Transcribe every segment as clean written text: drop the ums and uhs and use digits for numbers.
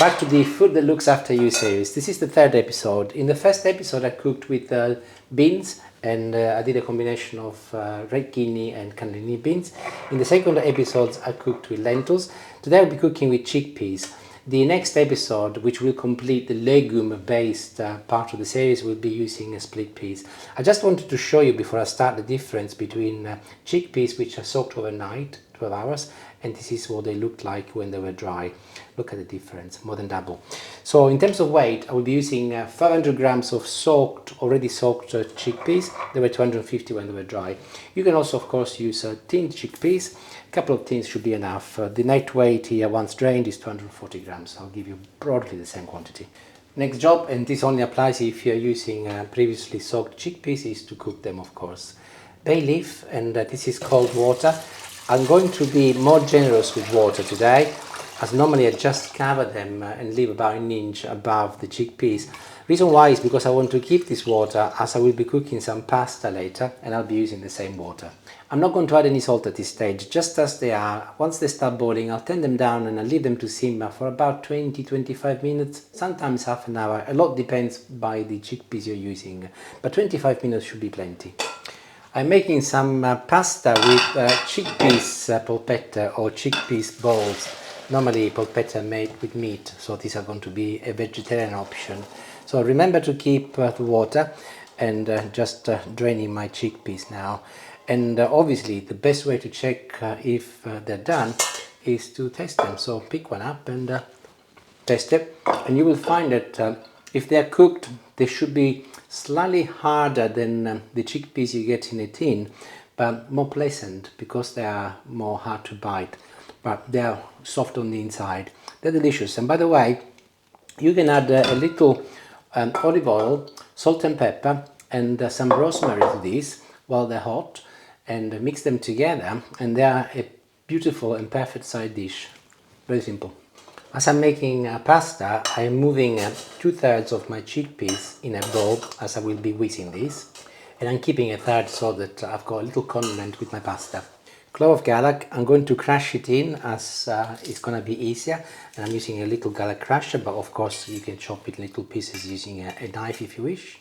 Back to the Food That Looks After You series. This is the third episode. In the first episode I cooked with beans and I did a combination of red kidney and cannellini beans. In the second episode I cooked with lentils. Today I'll be cooking with chickpeas. The next episode, which will complete the legume-based part of the series, will be using split peas. I just wanted to show you before I start the difference between chickpeas which are soaked overnight, 12 hours, and this is what they looked like when they were dry. Look at the difference, more than double. So in terms of weight, I will be using 500 grams of already soaked chickpeas. They were 250 when they were dry. You can also, of course, use tinned chickpeas. A couple of tins should be enough. The net weight here, once drained, is 240 grams. I'll give you broadly the same quantity. Next job, and this only applies if you're using previously soaked chickpeas, is to cook them, of course. Bay leaf, and this is cold water. I'm going to be more generous with water today, as normally I just cover them and leave about an inch above the chickpeas. Reason why is because I want to keep this water, as I will be cooking some pasta later and I'll be using the same water. I'm not going to add any salt at this stage, just as they are. Once they start boiling, I'll turn them down and I'll leave them to simmer for about 20-25 minutes, sometimes half an hour. A lot depends by the chickpeas you're using, but 25 minutes should be plenty. I'm making some pasta with chickpeas polpette or chickpeas balls. Normally polpette are made with meat, so these are going to be a vegetarian option. So remember to keep the water and just draining my chickpeas now. And obviously the best way to check if they're done is to taste them. So pick one up and taste it, and you will find that if they're cooked, they should be slightly harder than the chickpeas you get in a tin, but more pleasant because they are more hard to bite, but they are soft on the inside. They're delicious. And by the way, you can add a little olive oil, salt and pepper, and some rosemary to these while they're hot, and mix them together, and they are a beautiful and perfect side dish. Very simple. As I'm making pasta, I am moving 2/3 of my chickpeas in a bowl, as I will be whizzing these, and I'm keeping 1/3 so that I've got a little condiment with my pasta. Clove of garlic, I'm going to crush it in, as it's going to be easier, and I'm using a little garlic crusher, but of course you can chop it in little pieces using a knife if you wish.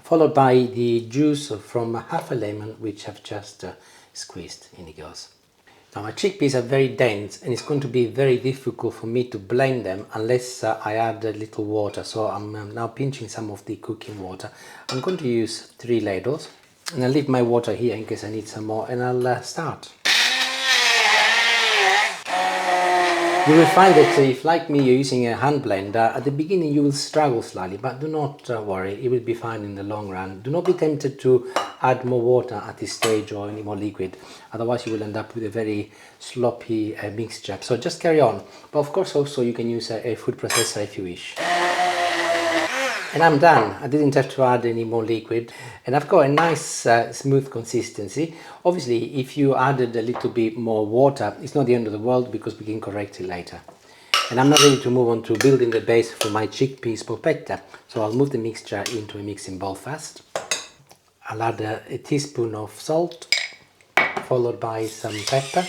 Followed by the juice from half a lemon, which I've just squeezed. In it goes. Now my chickpeas are very dense, and it's going to be very difficult for me to blend them unless I add a little water. So I'm now pinching some of the cooking water. I'm going to use 3 ladles, and I'll leave my water here in case I need some more, and I'll start. You will find that if, like me, you're using a hand blender, at the beginning you will struggle slightly, but do not worry, it will be fine in the long run. Do not be tempted to add more water at this stage or any more liquid, otherwise you will end up with a very sloppy mixture. So just carry on, but of course also you can use a food processor if you wish. And I'm done. I didn't have to add any more liquid, and I've got a nice smooth consistency. Obviously if you added a little bit more water, it's not the end of the world because we can correct it later. And I'm now ready to move on to building the base for my chickpeas polpette. So I'll move the mixture into a mixing bowl first. I'll add a teaspoon of salt, followed by some pepper.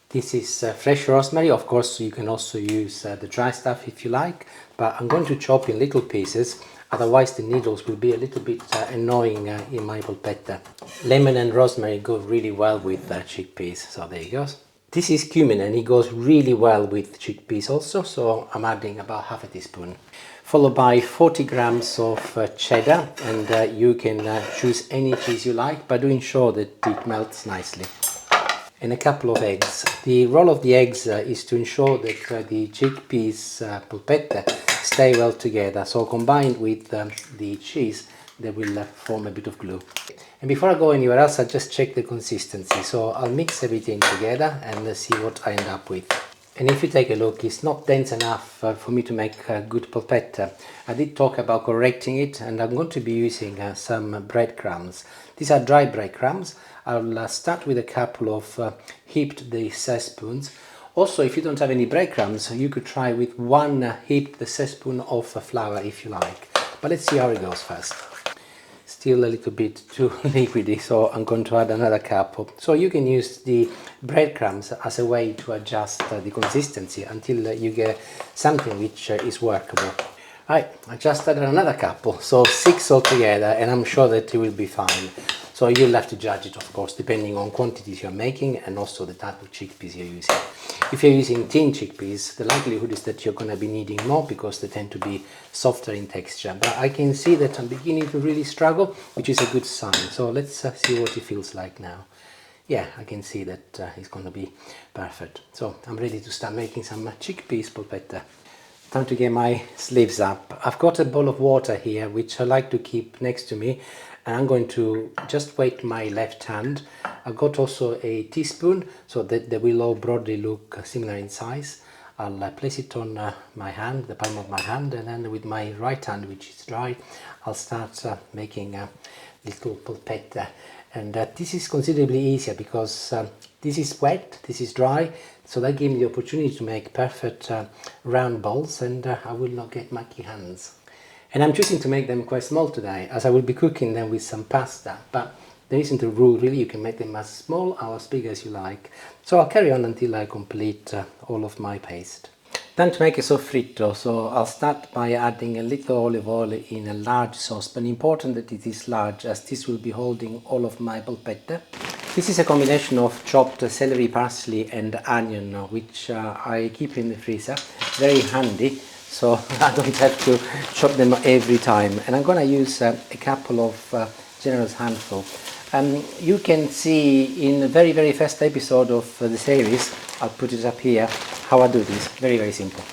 This is fresh rosemary. Of course you can also use the dry stuff if you like, but I'm going to chop in little pieces, otherwise the needles will be a little bit annoying in my polpette. Lemon and rosemary go really well with chickpeas, so there you go. This is cumin, and it goes really well with chickpeas also, so I'm adding about half a teaspoon. Followed by 40 grams of cheddar, and you can choose any cheese you like, but do ensure that it melts nicely. And a couple of eggs. The role of the eggs is to ensure that the chickpeas polpette stay well together, so combined with the cheese they will form a bit of glue. And before I go anywhere else, I'll just check the consistency, so I'll mix everything together and see what I end up with. And if you take a look, it's not dense enough for me to make a good polpette. I did talk about correcting it, and I'm going to be using some breadcrumbs. These are dry breadcrumbs. I'll start with a couple of heaped spoons. Also, if you don't have any breadcrumbs, you could try with 1 heaped spoon of flour if you like. But let's see how it goes first. still a little bit too liquidy, so I'm going to add another cup. So you can use the breadcrumbs as a way to adjust the consistency until you get something which is workable. Right, I just added another cup, so 6 altogether, and I'm sure that it will be fine. So you'll have to judge it, of course, depending on quantities you're making and also the type of chickpeas you're using. If you're using tin chickpeas, the likelihood is that you're going to be needing more because they tend to be softer in texture. But I can see that I'm beginning to really struggle, which is a good sign. So let's see what it feels like now. Yeah, I can see that it's going to be perfect. So I'm ready to start making some chickpeas polpette. Time to get my sleeves up. I've got a bowl of water here which I like to keep next to me, and I'm going to just wet my left hand. I've got also a teaspoon so that they will all broadly look similar in size. I'll place it on my hand, the palm of my hand, and then with my right hand, which is dry, I'll start making a little polpette. And this is considerably easier because this is wet, this is dry, so that gives me the opportunity to make perfect round balls, and I will not get mucky hands. And I'm choosing to make them quite small today, as I will be cooking them with some pasta, but there isn't a rule really, you can make them as small or as big as you like. So I'll carry on until I complete all of my paste. Time to make a soffritto, so I'll start by adding a little olive oil in a large saucepan. Important that it is large, as this will be holding all of my polpette. This is a combination of chopped celery, parsley and onion, which I keep in the freezer. Very handy, so I don't have to chop them every time. And I'm going to use a couple of generous handful. You can see in the very first episode of the series, I'll put it up here, how I do this. Very simple.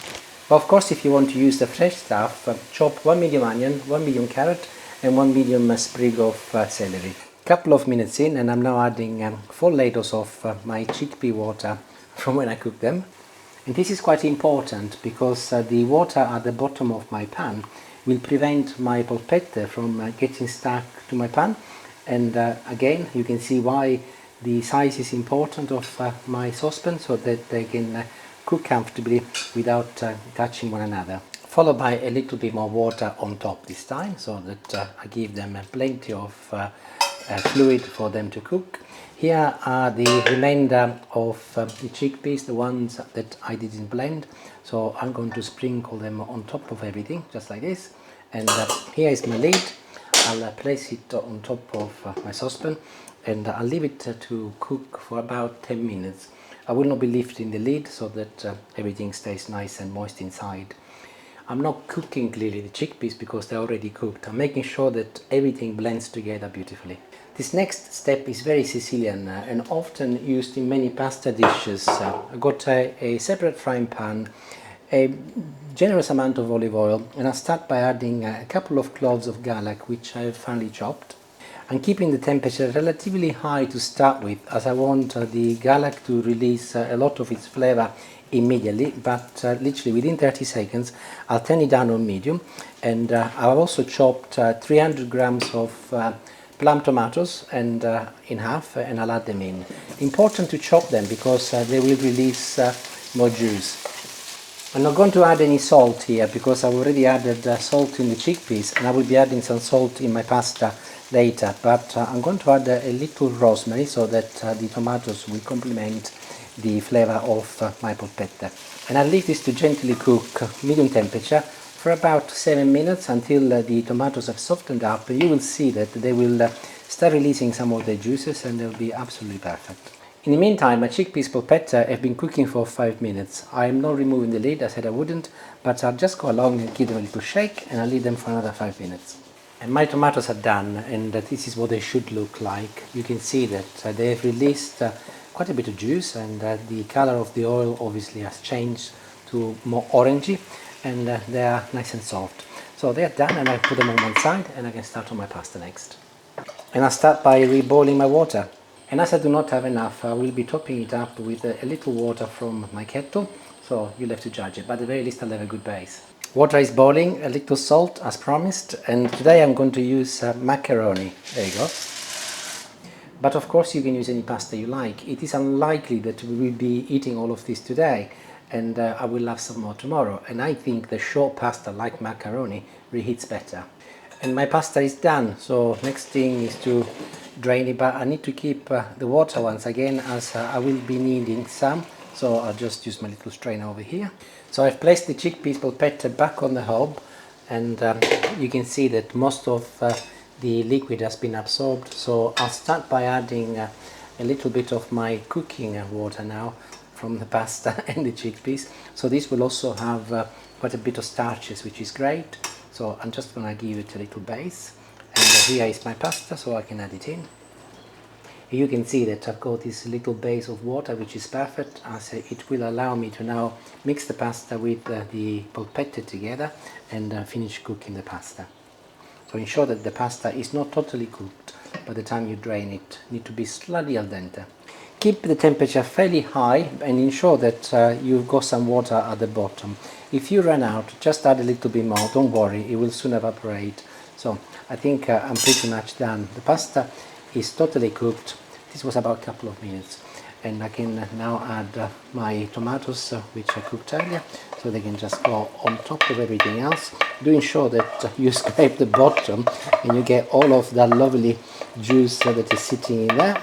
But of course, if you want to use the fresh stuff, chop 1 medium onion, 1 medium carrot and 1 medium sprig of celery. Couple of minutes in, and I'm now adding 4 ladles of my chickpea water from when I cooked them. And this is quite important because the water at the bottom of my pan will prevent my polpette from getting stuck to my pan. And again, you can see why the size is important of my saucepan, so that they can cook comfortably without touching one another. Followed by a little bit more water on top this time, so that I give them plenty of fluid for them to cook. Here are the remainder of the chickpeas, the ones that I didn't blend. So I'm going to sprinkle them on top of everything, just like this. And here is my lid. I'll place it on top of my saucepan, and I'll leave it to cook for about 10 minutes. I will not be lifting the lid so that everything stays nice and moist inside. I'm not cooking clearly the chickpeas because they're already cooked. I'm making sure that everything blends together beautifully. This next step is very Sicilian and often used in many pasta dishes. I've got a separate frying pan, a generous amount of olive oil, and I'll start by adding a couple of cloves of garlic, which I've finely chopped. I'm keeping the temperature relatively high to start with, as I want the garlic to release a lot of its flavor immediately, but literally within 30 seconds I'll turn it down on medium. And I've also chopped 300 grams of plum tomatoes and in half, and I'll add them in. Important to chop them because they will release more juice. I'm not going to add any salt here because I've already added salt in the chickpeas, and I will be adding some salt in my pasta later, but I'm going to add a little rosemary so that the tomatoes will complement the flavor of my polpette. And I'll leave this to gently cook medium temperature for about 7 minutes until the tomatoes have softened up. You will see that they will start releasing some of their juices, and they'll be absolutely perfect. In the meantime, my chickpeas polpette have been cooking for 5 minutes. I'm not removing the lid, I said I wouldn't, but I'll just go along and give them a little shake, and I'll leave them for another 5 minutes. And my tomatoes are done, and this is what they should look like. You can see that they have released quite a bit of juice, and the color of the oil obviously has changed to more orangey, and they are nice and soft. So they are done, and I put them on one side, and I can start on my pasta next. And I'll start by reboiling my water. And as I do not have enough, I will be topping it up with a little water from my kettle, so you'll have to judge it, but at the very least I'll have a good base. Water is boiling, a little salt as promised, and today I'm going to use macaroni. There you go. But of course you can use any pasta you like. It is unlikely that we will be eating all of this today, and I will have some more tomorrow. And I think the short pasta like macaroni reheats better. And my pasta is done, so next thing is to drain it, but I need to keep the water once again, as I will be needing some, so I'll just use my little strainer over here. So I've placed the chickpeas polpette back on the hob, and you can see that most of the liquid has been absorbed, so I'll start by adding a little bit of my cooking water now from the pasta and the chickpeas. So this will also have quite a bit of starches, which is great. So I'm just going to give it a little base, and here is my pasta, so I can add it in. You can see that I've got this little base of water, which is perfect, as it will allow me to now mix the pasta with the polpette together and finish cooking the pasta. So ensure that the pasta is not totally cooked by the time you drain it. Need to be slightly al dente. Keep the temperature fairly high and ensure that you've got some water at the bottom. If you run out, just add a little bit more, don't worry, it will soon evaporate. So I think I'm pretty much done. The pasta is totally cooked. This was about a couple of minutes. And I can now add my tomatoes, which I cooked earlier, so they can just go on top of everything else. Do ensure that you scrape the bottom and you get all of that lovely juice that is sitting in there.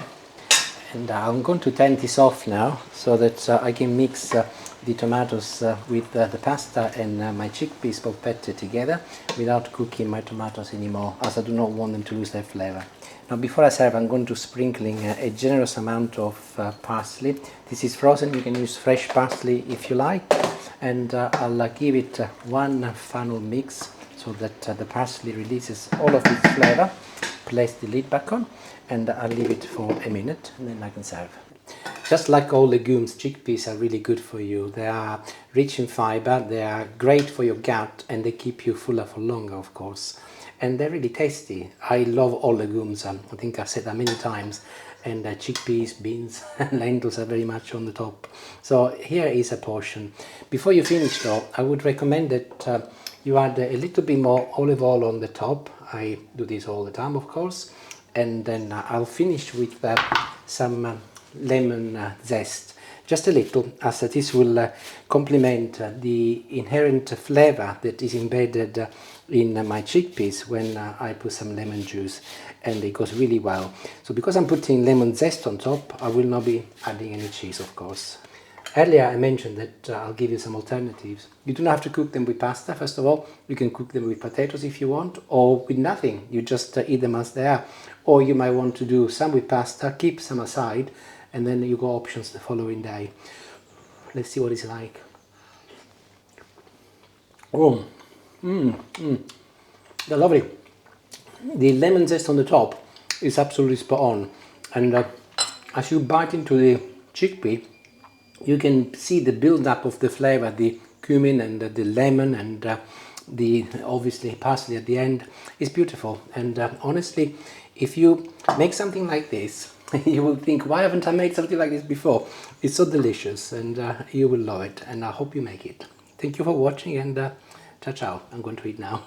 And I'm going to turn this off now, so that I can mix the tomatoes with the pasta and my chickpeas polpette together without cooking my tomatoes anymore, as I do not want them to lose their flavor. Now before I serve, I'm going to sprinkling a generous amount of parsley. This is frozen, you can use fresh parsley if you like, and I'll give it one final mix so that the parsley releases all of its flavor. Place the lid back on and I'll leave it for a minute, and then I can serve. Just like all legumes, chickpeas are really good for you. They are rich in fibre, they are great for your gut, and they keep you fuller for longer, of course. And they're really tasty. I love all legumes, I think I've said that many times, and chickpeas, beans and lentils are very much on the top. So here is a portion. Before you finish though, I would recommend that you add a little bit more olive oil on the top. I do this all the time, of course. And then I'll finish with some lemon zest, just a little, as this will complement the inherent flavor that is embedded in my chickpeas when I put some lemon juice, and it goes really well. So because I'm putting lemon zest on top, I will not be adding any cheese, of course. Earlier I mentioned that I'll give you some alternatives. You don't have to cook them with pasta, first of all. You can cook them with potatoes if you want, or with nothing. You just eat them as they are. Or you might want to do some with pasta, keep some aside, and then you got options the following day. Let's see what it's like. Oh, they're lovely. The lemon zest on the top is absolutely spot on, and as you bite into the chickpea, you can see the build-up of the flavor, the cumin and the lemon and the obviously parsley at the end is beautiful. And honestly, if you make something like this, you will think, why haven't I made something like this before? It's so delicious, and you will love it, and I hope you make it. Thank you for watching, and ciao ciao. I'm going to eat now.